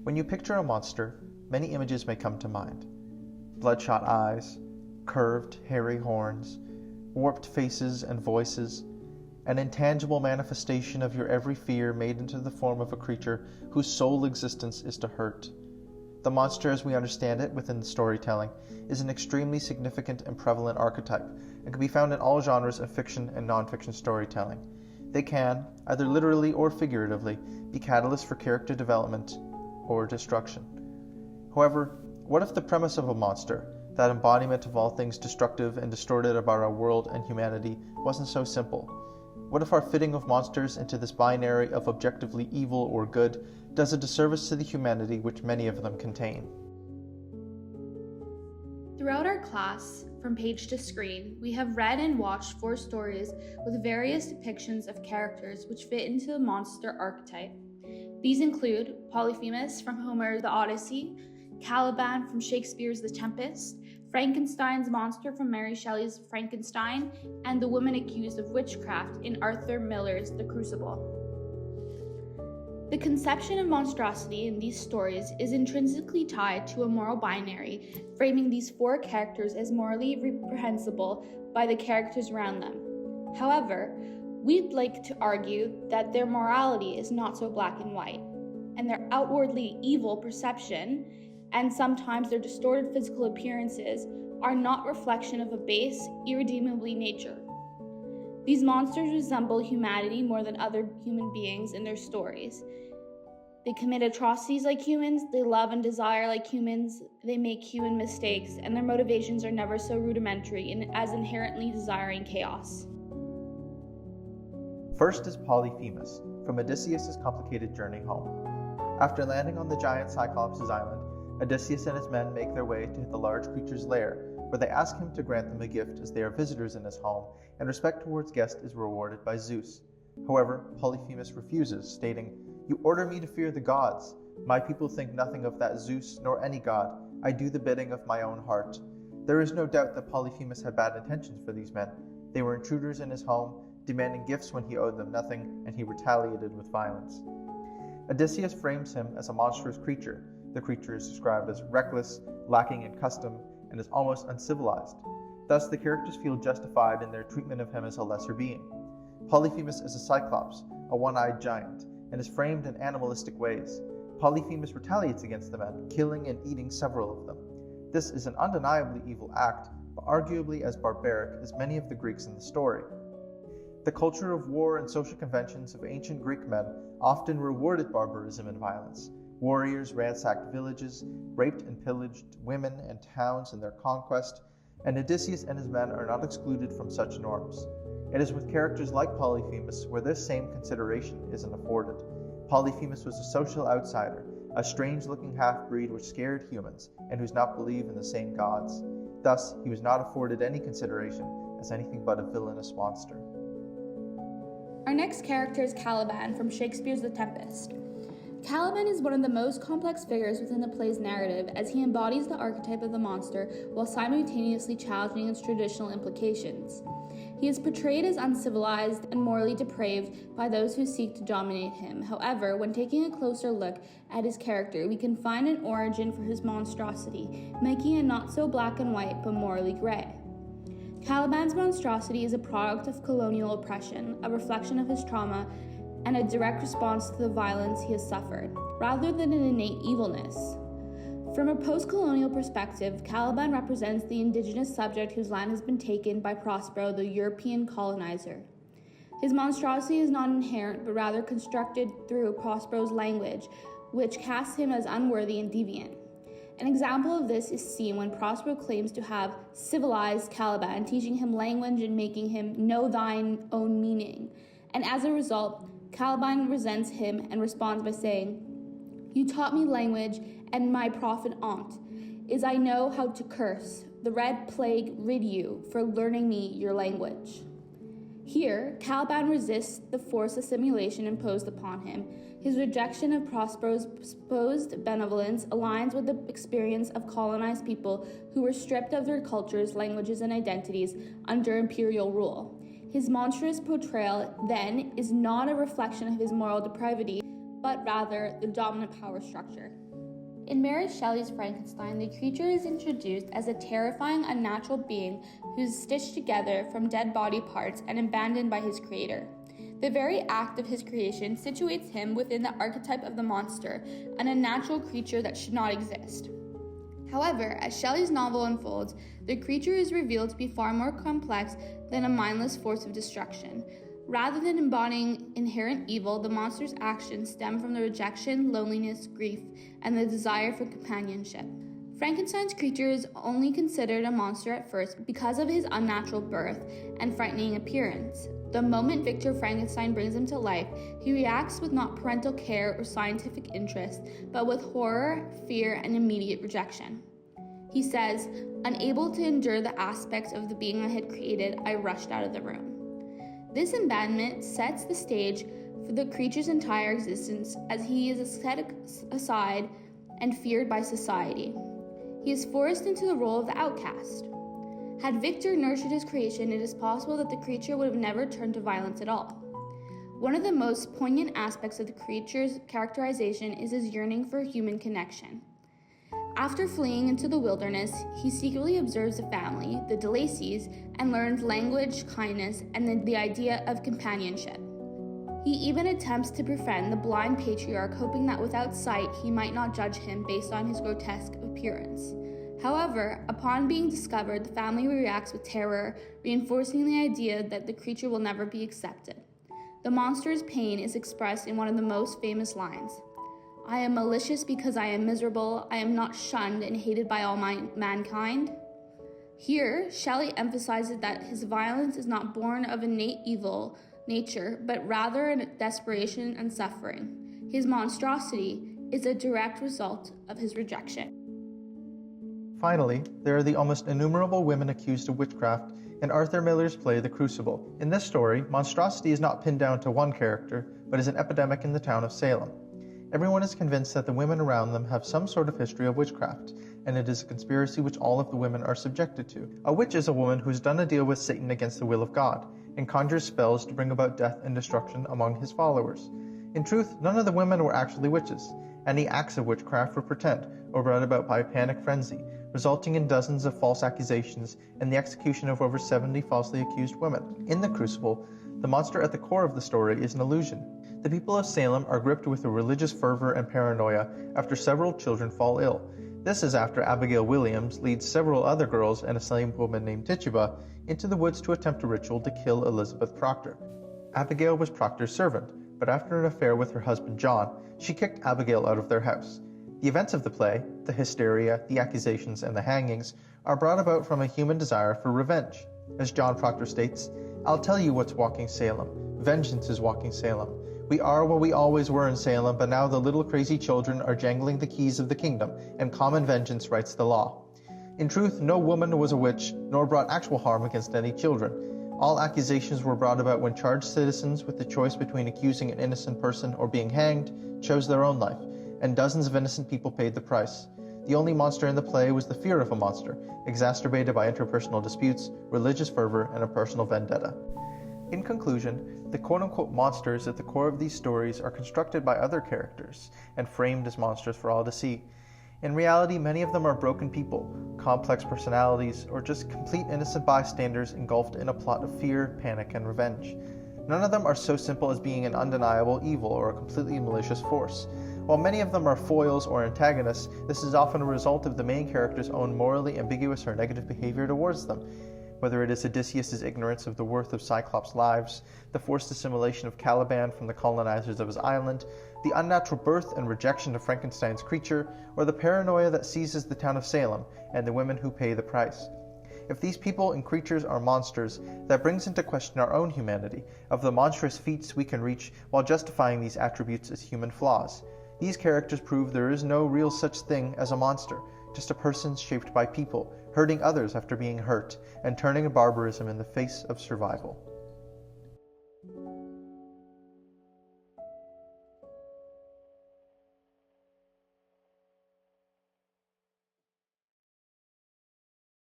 When you picture a monster, many images may come to mind. Bloodshot eyes, curved, hairy horns, warped faces and voices, an intangible manifestation of your every fear made into the form of a creature whose sole existence is to hurt. The monster, as we understand it within the storytelling, is an extremely significant and prevalent archetype and can be found in all genres of fiction and non-fiction storytelling. They can, either literally or figuratively, be catalysts for character development or destruction. However, what if the premise of a monster, that embodiment of all things destructive and distorted about our world and humanity, wasn't so simple? What if our fitting of monsters into this binary of objectively evil or good does a disservice to the humanity which many of them contain? Throughout our class, from page to screen, we have read and watched 4 stories with various depictions of characters which fit into the monster archetype. These include Polyphemus from Homer's The Odyssey, Caliban from Shakespeare's The Tempest, Frankenstein's monster from Mary Shelley's Frankenstein, and the woman accused of witchcraft in Arthur Miller's The Crucible. The conception of monstrosity in these stories is intrinsically tied to a moral binary, framing these 4 characters as morally reprehensible by the characters around them. However, we'd like to argue that their morality is not so black and white, and their outwardly evil perception, and sometimes their distorted physical appearances, are not reflection of a base, irredeemably nature. These monsters resemble humanity more than other human beings in their stories. They commit atrocities like humans, they love and desire like humans, they make human mistakes, and their motivations are never so rudimentary as inherently desiring chaos. First is Polyphemus, from Odysseus' complicated journey home. After landing on the giant Cyclops' island, Odysseus and his men make their way to the large creature's lair, where they ask him to grant them a gift as they are visitors in his home, and respect towards guests is rewarded by Zeus. However, Polyphemus refuses, stating, "You order me to fear the gods. My people think nothing of that Zeus nor any god. I do the bidding of my own heart." There is no doubt that Polyphemus had bad intentions for these men. They were intruders in his home, demanding gifts when he owed them nothing, and he retaliated with violence. Odysseus frames him as a monstrous creature. The creature is described as reckless, lacking in custom, and is almost uncivilized. Thus, the characters feel justified in their treatment of him as a lesser being. Polyphemus is a cyclops, a one-eyed giant, and is framed in animalistic ways. Polyphemus retaliates against the men, killing and eating several of them. This is an undeniably evil act, but arguably as barbaric as many of the Greeks in the story. The culture of war and social conventions of ancient Greek men often rewarded barbarism and violence. Warriors ransacked villages, raped and pillaged women and towns in their conquest, and Odysseus and his men are not excluded from such norms. It is with characters like Polyphemus where this same consideration isn't afforded. Polyphemus was a social outsider, a strange-looking half-breed which scared humans and who does not believe in the same gods. Thus, he was not afforded any consideration as anything but a villainous monster. Our next character is Caliban from Shakespeare's The Tempest. Caliban is one of the most complex figures within the play's narrative, as he embodies the archetype of the monster while simultaneously challenging its traditional implications. He is portrayed as uncivilized and morally depraved by those who seek to dominate him. However, when taking a closer look at his character, we can find an origin for his monstrosity, making it not so black and white but morally gray. Caliban's monstrosity is a product of colonial oppression, a reflection of his trauma, and a direct response to the violence he has suffered, rather than an innate evilness. From a post-colonial perspective, Caliban represents the indigenous subject whose land has been taken by Prospero, the European colonizer. His monstrosity is not inherent, but rather constructed through Prospero's language, which casts him as unworthy and deviant. An example of this is seen when Prospero claims to have civilized Caliban, teaching him language and making him know thine own meaning. And as a result, Caliban resents him and responds by saying, "You taught me language, and my profit on't is I know how to curse. The red plague rid you for learning me your language." Here, Caliban resists the forced assimilation imposed upon him. His rejection of Prospero's supposed benevolence aligns with the experience of colonized people who were stripped of their cultures, languages, and identities under imperial rule. His monstrous portrayal, then, is not a reflection of his moral depravity, but rather the dominant power structure. In Mary Shelley's Frankenstein, the creature is introduced as a terrifying, unnatural being who's stitched together from dead body parts and abandoned by his creator. The very act of his creation situates him within the archetype of the monster, an unnatural creature that should not exist. However, as Shelley's novel unfolds, the creature is revealed to be far more complex than a mindless force of destruction. Rather than embodying inherent evil, the monster's actions stem from the rejection, loneliness, grief, and the desire for companionship. Frankenstein's creature is only considered a monster at first because of his unnatural birth and frightening appearance. The moment Victor Frankenstein brings him to life, he reacts with not parental care or scientific interest, but with horror, fear, and immediate rejection. He says, "Unable to endure the aspects of the being I had created, I rushed out of the room." This abandonment sets the stage for the creature's entire existence, as he is set aside and feared by society. He is forced into the role of the outcast. Had Victor nurtured his creation, it is possible that the creature would have never turned to violence at all. One of the most poignant aspects of the creature's characterization is his yearning for human connection. After fleeing into the wilderness, he secretly observes a family, the de Lacys, and learns language, kindness, and the idea of companionship. He even attempts to befriend the blind patriarch, hoping that without sight he might not judge him based on his grotesque appearance. However, upon being discovered, the family reacts with terror, reinforcing the idea that the creature will never be accepted. The monster's pain is expressed in one of the most famous lines: "I am malicious because I am miserable. I am not shunned and hated by all mankind." Here, Shelley emphasizes that his violence is not born of innate evil nature, but rather a desperation and suffering. His monstrosity is a direct result of his rejection. Finally, there are the almost innumerable women accused of witchcraft in Arthur Miller's play The Crucible. In this story, monstrosity is not pinned down to one character, but is an epidemic in the town of Salem. Everyone is convinced that the women around them have some sort of history of witchcraft, and it is a conspiracy which all of the women are subjected to. A witch is a woman who has done a deal with Satan against the will of God, and conjures spells to bring about death and destruction among his followers. In truth, none of the women were actually witches. Any acts of witchcraft were pretend, or brought about by a panic frenzy, resulting in dozens of false accusations and the execution of over 70 falsely accused women. In The Crucible, the monster at the core of the story is an illusion. The people of Salem are gripped with a religious fervor and paranoia after several children fall ill. This is after Abigail Williams leads several other girls and a Salem woman named Tituba into the woods to attempt a ritual to kill Elizabeth Proctor. Abigail was Proctor's servant, but after an affair with her husband John, she kicked Abigail out of their house. The events of the play, the hysteria, the accusations, and the hangings, are brought about from a human desire for revenge. As John Proctor states, "I'll tell you what's walking Salem. Vengeance is walking Salem. We are what we always were in Salem, but now the little crazy children are jangling the keys of the kingdom, and common vengeance writes the law." In truth, no woman was a witch, nor brought actual harm against any children. All accusations were brought about when charged citizens, with the choice between accusing an innocent person or being hanged, chose their own life, and dozens of innocent people paid the price. The only monster in the play was the fear of a monster, exacerbated by interpersonal disputes, religious fervor, and a personal vendetta. In conclusion, the quote-unquote monsters at the core of these stories are constructed by other characters and framed as monsters for all to see. In reality, many of them are broken people, complex personalities, or just complete innocent bystanders engulfed in a plot of fear, panic, and revenge. None of them are so simple as being an undeniable evil or a completely malicious force. While many of them are foils or antagonists, this is often a result of the main character's own morally ambiguous or negative behavior towards them. Whether it is Odysseus' ignorance of the worth of Cyclops' lives, the forced assimilation of Caliban from the colonizers of his island, the unnatural birth and rejection of Frankenstein's creature, or the paranoia that seizes the town of Salem and the women who pay the price. If these people and creatures are monsters, that brings into question our own humanity, of the monstrous feats we can reach while justifying these attributes as human flaws. These characters prove there is no real such thing as a monster, just a person shaped by people, hurting others after being hurt, and turning to barbarism in the face of survival.